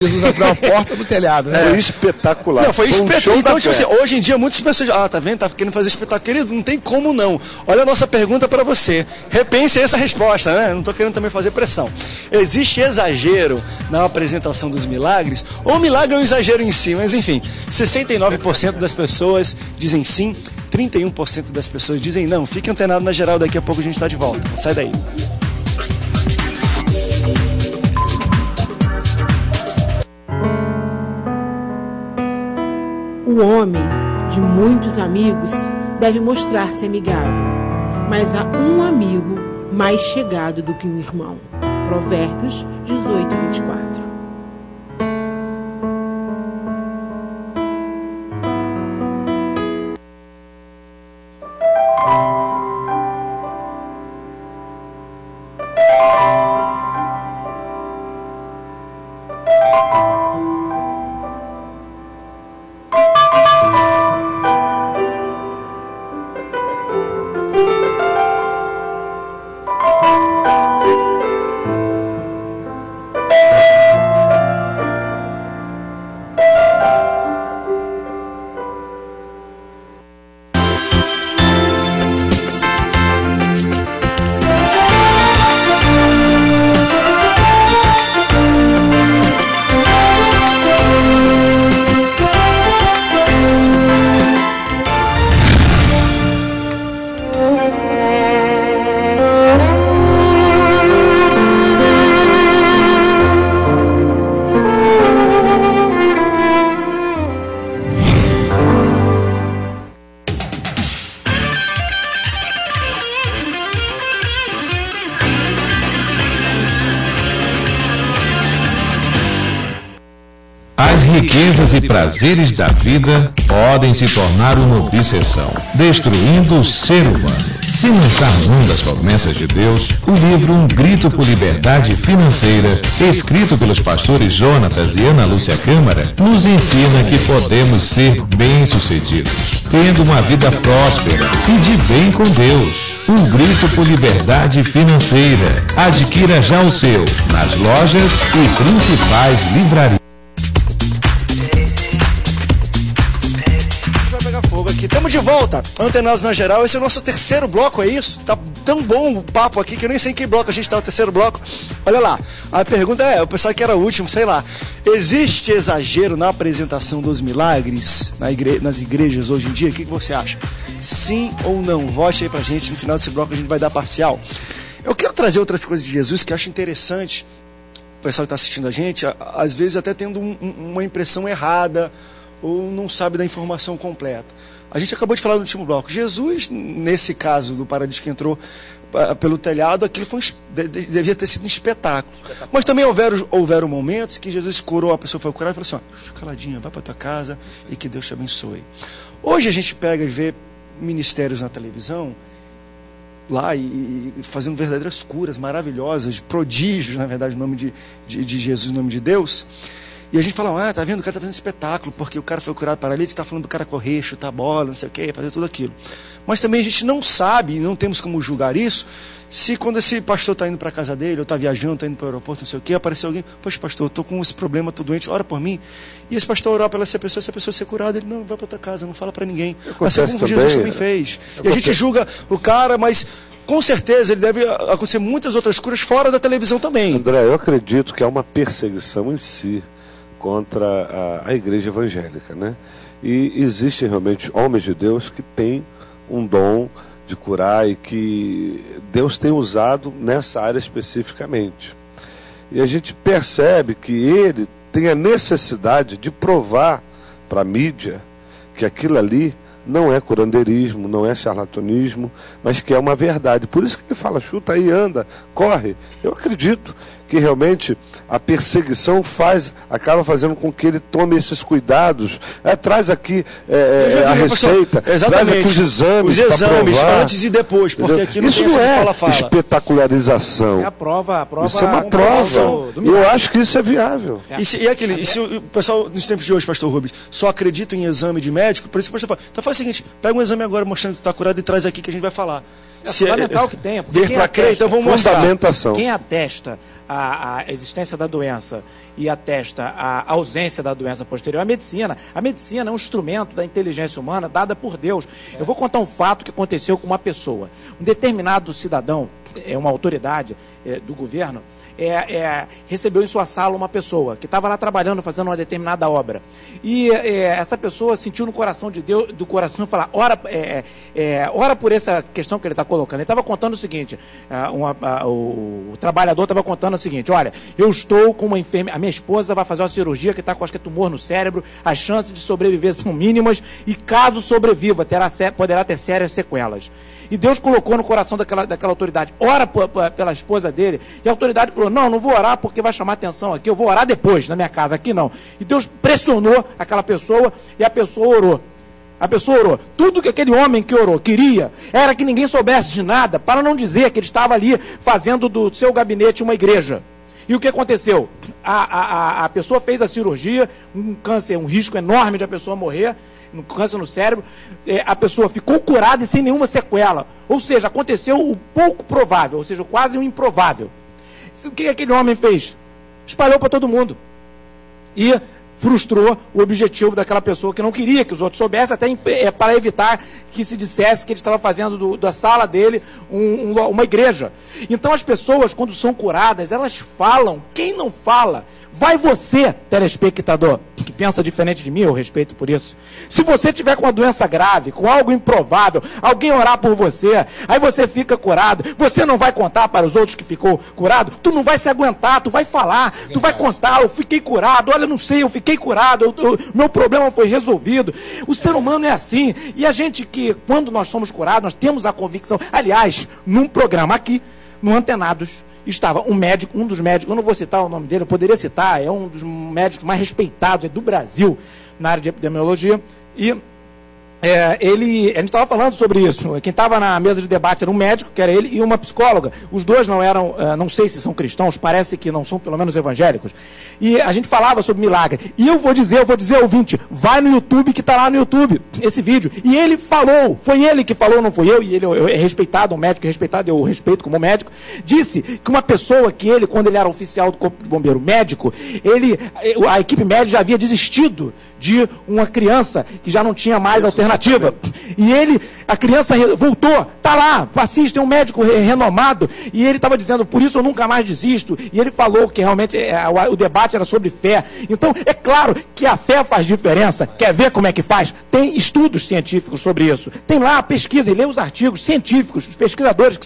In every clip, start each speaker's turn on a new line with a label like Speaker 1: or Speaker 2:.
Speaker 1: Jesus abriu a porta do telhado, né?
Speaker 2: Foi espetacular.
Speaker 1: Não, foi espetacular.
Speaker 2: Então,
Speaker 1: tipo assim, hoje em dia muitas pessoas, tá vendo? Tá querendo fazer espetáculo. Querido, não tem como não. Olha a nossa pergunta para você. Repense essa resposta, né? Não tô querendo também fazer pressão. Existe exagero na apresentação dos milagres? Ou o milagre é um exagero em si? Mas enfim, 69% das pessoas dizem sim, 31% das pessoas dizem não. Fique antenado na geral, daqui a pouco a gente tá de volta. Sai daí.
Speaker 3: O homem de muitos amigos deve mostrar-se amigável, mas há um amigo mais chegado do que um irmão. Provérbios 18, 24.
Speaker 4: Riquezas e prazeres da vida podem se tornar uma obsessão, destruindo o ser humano. Se lançar mão das promessas de Deus, o livro Um Grito por Liberdade Financeira, escrito pelos pastores Jonatas e Ana Lúcia Câmara, nos ensina que podemos ser bem-sucedidos, tendo uma vida próspera e de bem com Deus. Um Grito por Liberdade Financeira. Adquira já o seu nas lojas e principais livrarias.
Speaker 1: Estamos de volta, Antenados na Geral. Esse é o nosso terceiro bloco, é isso? Tá tão bom o papo aqui que eu nem sei em que bloco a gente tá, o terceiro bloco. Olha lá, a pergunta é, eu pensava que era o último, sei lá. Existe exagero na apresentação dos milagres nas igrejas hoje em dia? O que você acha? Sim ou não? Vote aí pra gente, no final desse bloco a gente vai dar parcial. Eu quero trazer outras coisas de Jesus que eu acho interessante. O pessoal que está assistindo a gente, às vezes até tendo uma impressão errada, ou não sabe da informação completa. A gente acabou de falar no último bloco. Jesus, nesse caso do paralítico que entrou pelo telhado, aquilo devia ter sido um espetáculo. Mas também houveram momentos que Jesus curou, a pessoa foi curada e falou assim, caladinha, vai para tua casa e que Deus te abençoe. Hoje a gente pega e vê ministérios na televisão, lá e fazendo verdadeiras curas maravilhosas, prodígios, na verdade, no nome de Jesus, no nome de Deus. E a gente fala, tá vendo, o cara tá fazendo espetáculo, porque o cara foi curado paralítico, tá falando do cara correr, chutar bola, não sei o que, fazer tudo aquilo. Mas também a gente não sabe, não temos como julgar isso, se quando esse pastor tá indo para casa dele, ou tá viajando, tá indo para o aeroporto, não sei o que, apareceu alguém, poxa pastor, eu tô com esse problema, tô doente, ora por mim. E esse pastor orar pela essa pessoa, se a pessoa ser curada, ele não vai para tua casa, não fala para ninguém. Assim como Jesus também fez. E a gente julga o cara, mas com certeza ele deve acontecer muitas outras curas fora da televisão também.
Speaker 2: André, eu acredito que há uma perseguição em si contra a igreja evangélica, né? E existem realmente homens de Deus que têm um dom de curar e que Deus tem usado nessa área especificamente. E a gente percebe que ele tem a necessidade de provar para a mídia que aquilo ali não é curandeirismo, não é charlatanismo, mas que é uma verdade. Por isso que ele fala, chuta aí, anda, corre. Eu acredito que realmente a perseguição acaba fazendo com que ele tome esses cuidados. Traz aqui a receita, traz aqui os exames
Speaker 1: antes e depois, porque aqui não
Speaker 2: isso
Speaker 1: tem
Speaker 2: não
Speaker 1: essa
Speaker 2: é
Speaker 1: fala.
Speaker 2: Espetacularização.
Speaker 5: Isso é a prova
Speaker 2: isso é uma prova. Eu acho que isso é viável.
Speaker 1: E se o pessoal, nos tempos de hoje, pastor Rubens, só acredita em exame de médico, por isso que o pastor fala, então faz o seguinte, pega um exame agora mostrando que está curado e traz aqui que a gente vai falar.
Speaker 5: É fundamental que tenha.
Speaker 1: Ver para crer, então vamos mostrar.
Speaker 2: Fundamentação.
Speaker 5: Quem atesta a existência da doença e atesta a ausência da doença posterior, a medicina é um instrumento da inteligência humana dada por Deus. Eu vou contar um fato que aconteceu com uma pessoa. Um determinado cidadão, uma autoridade do governo, recebeu em sua sala uma pessoa que estava lá trabalhando, fazendo uma determinada obra. E essa pessoa sentiu no coração de Deus, do coração, falar, ora por essa questão que ele está colocando. Ele estava contando o seguinte, o trabalhador estava contando o seguinte: olha, eu estou com uma enfermidade, a minha esposa vai fazer uma cirurgia que está com, acho que é tumor no cérebro, as chances de sobreviver são mínimas, e caso sobreviva, poderá ter sérias sequelas. E Deus colocou no coração daquela autoridade, ora pela esposa dele. E a autoridade falou, não vou orar porque vai chamar atenção aqui, eu vou orar depois, na minha casa, aqui não. E Deus pressionou aquela pessoa e a pessoa orou. A pessoa orou. Tudo que aquele homem que orou queria era que ninguém soubesse de nada, para não dizer que ele estava ali fazendo do seu gabinete uma igreja. E o que aconteceu? A pessoa fez a cirurgia, um câncer, um risco enorme de a pessoa morrer, um câncer no cérebro, a pessoa ficou curada e sem nenhuma sequela. Ou seja, aconteceu o pouco provável, ou seja, quase o improvável. O que aquele homem fez? Espalhou para todo mundo. E frustrou o objetivo daquela pessoa que não queria que os outros soubessem, até para evitar que se dissesse que ele estava fazendo da sala dele uma igreja. Então as pessoas, quando são curadas, elas falam. Quem não fala? Vai você, telespectador, que pensa diferente de mim, eu respeito por isso. Se você tiver com uma doença grave, com algo improvável, alguém orar por você, aí você fica curado, você não vai contar para os outros que ficou curado, tu não vai se aguentar, tu vai falar, tu vai contar, eu fiquei curado, olha, não sei, eu fiquei curado, meu problema foi resolvido. O ser humano é assim, e a gente que, quando nós somos curados, nós temos a convicção. Aliás, num programa aqui, no Antenados, estava um médico, um dos médicos, eu não vou citar o nome dele, eu poderia citar, é um dos médicos mais respeitados do Brasil na área de epidemiologia, e a gente estava falando sobre isso. Quem estava na mesa de debate era um médico, que era ele, e uma psicóloga. Os dois não eram, não sei se são cristãos, parece que não são, pelo menos evangélicos. E a gente falava sobre milagre. E eu vou dizer, ouvinte, vai no YouTube, que está lá no YouTube, esse vídeo. E ele falou, foi ele que falou, não foi eu, e ele é respeitado, um médico respeitado, eu respeito como médico, disse que uma pessoa que ele, quando ele era oficial do Corpo de Bombeiro médico, a equipe médica já havia desistido de uma criança que já não tinha mais alternativa. E a criança voltou, tá lá, assiste, é um médico renomado, e ele estava dizendo, por isso eu nunca mais desisto. E ele falou que realmente o debate era sobre fé. Então, é claro que a fé faz diferença. Quer ver como é que faz? Tem estudos científicos sobre isso. Tem lá, pesquisa e lê os artigos científicos, os pesquisadores que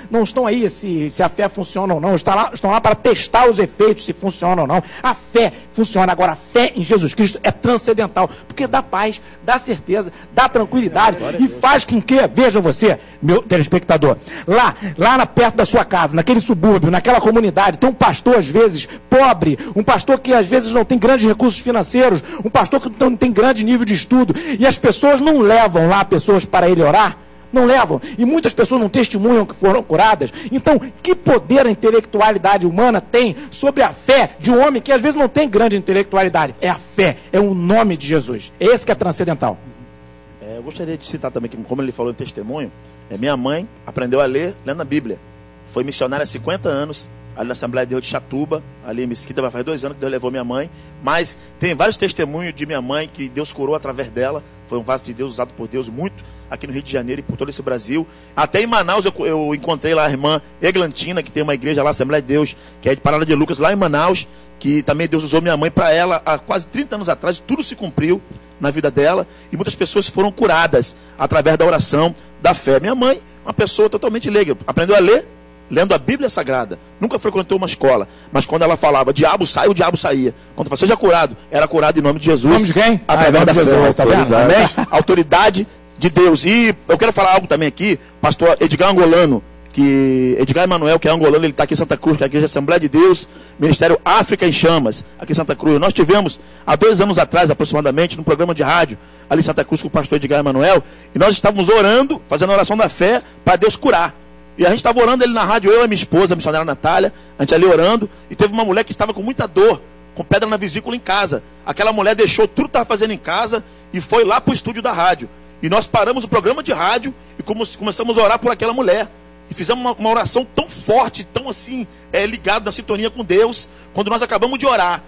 Speaker 5: não estão aí se a fé funciona ou não, estão lá para testar os efeitos, se funciona ou não. A fé funciona. Agora, a fé em Jesus Cristo é transcendental, porque dá paz, dá certeza, dá tranquilidade e faz com que, veja você, meu telespectador, lá perto da sua casa, naquele subúrbio, naquela comunidade, tem um pastor às vezes pobre, um pastor que às vezes não tem grandes recursos financeiros, um pastor que não tem grande nível de estudo, e as pessoas não levam lá pessoas para ele orar. Não levam. E muitas pessoas não testemunham que foram curadas. Então, que poder a intelectualidade humana tem sobre a fé de um homem que às vezes não tem grande intelectualidade? É a fé, é o nome de Jesus. É esse que é transcendental.
Speaker 6: Eu gostaria de citar também, que, como ele falou em testemunho, minha mãe aprendeu a ler lendo a Bíblia. Foi missionária há 50 anos, ali na Assembleia de Deus de Chatuba, ali em Mesquita, vai faz 2 anos que Deus levou minha mãe. Mas tem vários testemunhos de minha mãe que Deus curou através dela. Foi um vaso de Deus usado por Deus muito aqui no Rio de Janeiro e por todo esse Brasil. Até em Manaus eu encontrei lá a irmã Eglantina, que tem uma igreja lá, Assembleia de Deus, que é de Parada de Lucas, lá em Manaus, que também Deus usou minha mãe para ela há quase 30 anos atrás. Tudo se cumpriu na vida dela e muitas pessoas foram curadas através da oração, da fé. Minha mãe, uma pessoa totalmente leiga, aprendeu a ler lendo a Bíblia Sagrada, nunca frequentou uma escola, mas quando ela falava diabo sai, o diabo saía. Quando falava seja curado, era curado em nome de Jesus.
Speaker 5: Nome de quem?
Speaker 6: Através da
Speaker 5: fé, tá vendo?
Speaker 6: Amém? Autoridade de Deus. E eu quero falar algo também aqui, pastor Edgar Angolano, Edgar Emanuel, que é angolano, ele está aqui em Santa Cruz, que é a Igreja Assembleia de Deus, Ministério África em Chamas, aqui em Santa Cruz. Nós tivemos, há 2 anos atrás, aproximadamente, num programa de rádio, ali em Santa Cruz, com o pastor Edgar Emanuel, e nós estávamos orando, fazendo a oração da fé, para Deus curar. E a gente estava orando ele na rádio, eu e a minha esposa, a missionária Natália, a gente ali orando, e teve uma mulher que estava com muita dor, com pedra na vesícula em casa. Aquela mulher deixou tudo que estava fazendo em casa e foi lá para o estúdio da rádio. E nós paramos o programa de rádio e começamos a orar por aquela mulher. E fizemos uma oração tão forte, tão assim, ligado na sintonia com Deus. Quando nós acabamos de orar,